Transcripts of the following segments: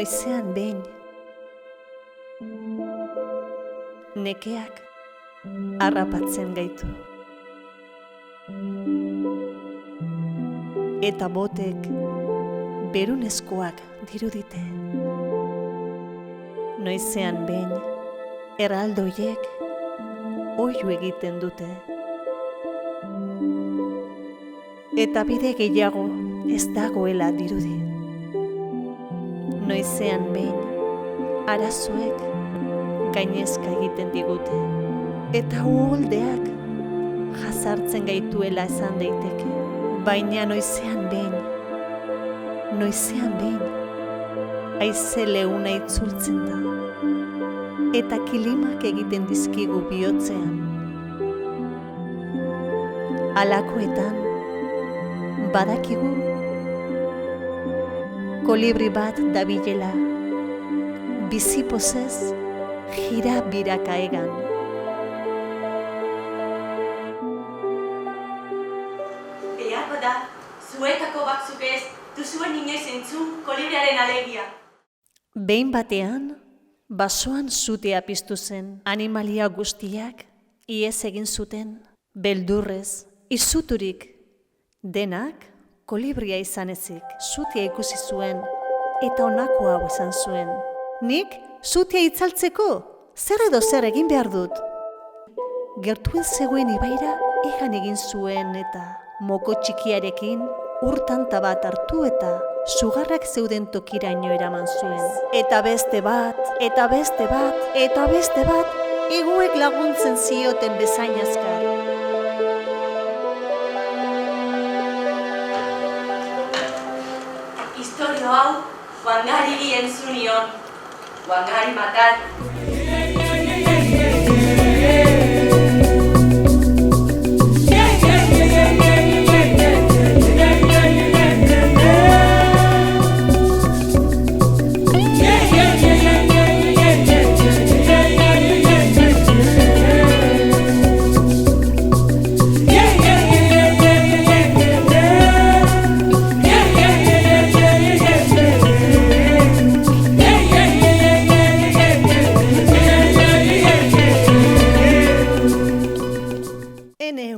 Noizean behin, nekeak harrapatzen gaitu. Eta botek berunezkoak dirudite. Noizean behin, erraldoiek oihu egiten dute. Eta bide gehiago ez dagoela dirudi. Noizean behin, arazoek gainezka egiten digute. Eta uholdeak jazartzen gaituela esan daiteke. Baina noizean behin, haize leuna itzultzen da. Eta kilimak egiten dizkigu bihotzean. Halakoetan, badakigu, kolibri bat dabilela, bizipozez, jira biraka egan. Eako da, zuetako batzuk ez, duzuen inoiz entzun kolibriaren alegia. Behin batean, basoan zutea piztu zen, animalia guztiak ihes egin zuten, beldurrez, izuturik, denak kolibria izan ezik, zutea ikusi zuen, eta honako hau esan zuen. Nik zutea itzaltzeko, zer edo zer egin behar dut. Gertuen zegoen ibaira egan egin zuen eta moko txikiarekin urtanta bat hartu eta sugarrak zeuden tokiraino eraman zuen. Eta beste bat, eta beste bat, eta beste bat, eguek laguntzen zioten bezain azkar. Historio hau, Wangariri entzunion. Wangari matar.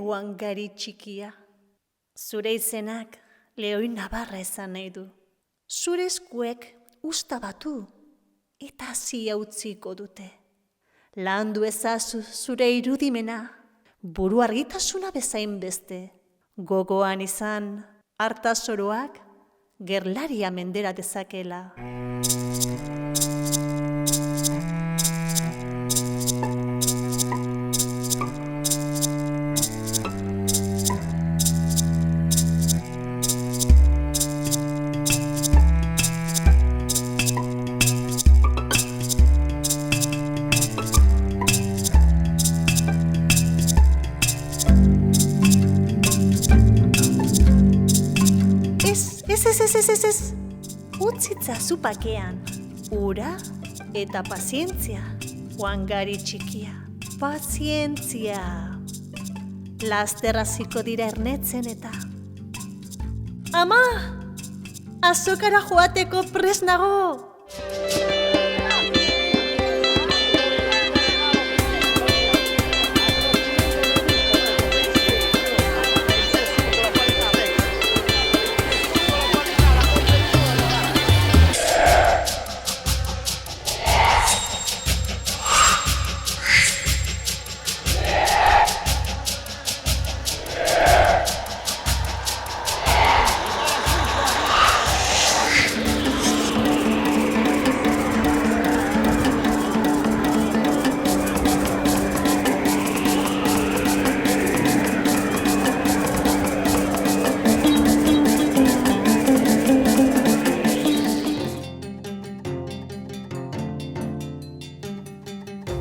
Wangari txikia, zure izenak Leoi Navarra esan nahi du. Zure eskuek usta batu eta hazia utziko dute. Landu ezazu zure irudimena, buru argitasuna bezain beste. Gogoan izan, hartazoroak gerlaria mendera dezakela. Ez, utzitza zupakean, ura eta pazientzia, Wangari txikia, pazientzia. Lasterraziko dira ernetzen eta... Ama, azokara joateko prest nago!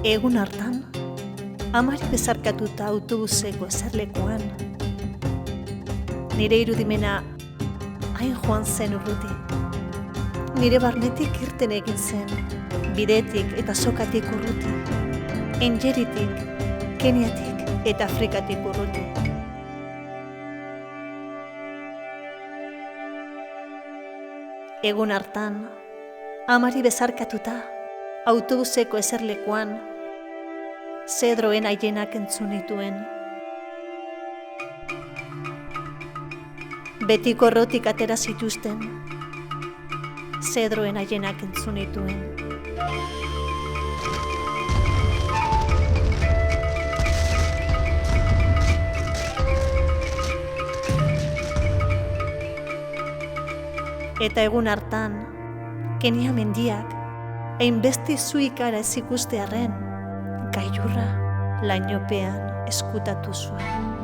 Egun hartan, amari bezarkatuta autobuseko eserlekuan, nire irudimena hain joan zen urruti. Nire barnetik irten egin zen, bidetik eta sokatik urruti, Engeritik, Keniatik eta Afrikatik urruti. Egun hartan, Amari bezarkatuta, autobuseko eserlekuan, zedroen haienak entzun nituen. Betiko errotik atera zituzten, zedroen haienak entzun nituen. Eta egun hartan, Kenia mendiak, hainbeste zuikara ez ikustearren, gailurra lainopean eskutatu zuen.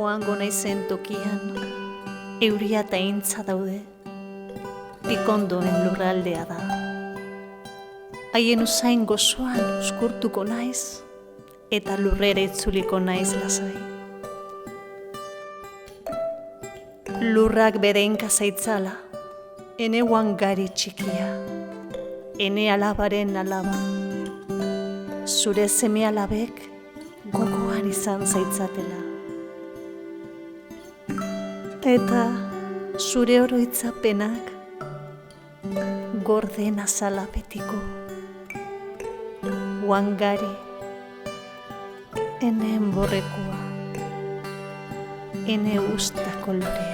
Joango naizen tokian, euria eta intza daude, pikondoen lurraldea da. Haien usain gozoan uskurtuko naiz, eta lurrera itzuliko naiz lasai. Lurrak bedeinka zaitzala, ene Wangari txikia, ene alabaren alaba, zure seme alabek gogoan izan zaitzatela. Eta zure oroitzapenak gorden azala betiko. Wangari, ene enborrekua, ene ustako lorea.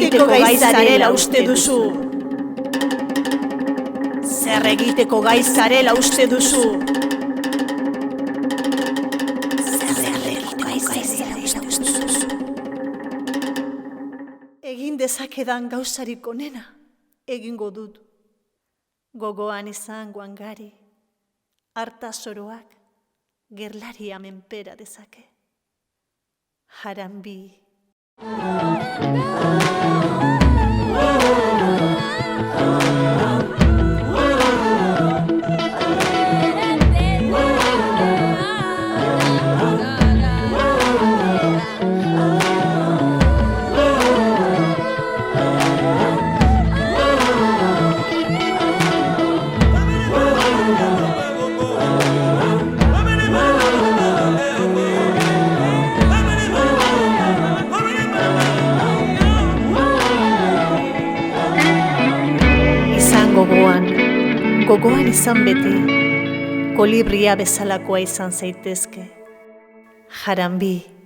egiteko gai zarela uste duzu. Zer egiteko gai zarela uste duzu. Egin dezakedan gauzarik onena, egingo dut. Gogoan izan Wangari, harta zoroak, gerlari amenpera dezake. Harambi. Gogoan izan beti, kolibria bezalakoa izan zaitezke. jarambi.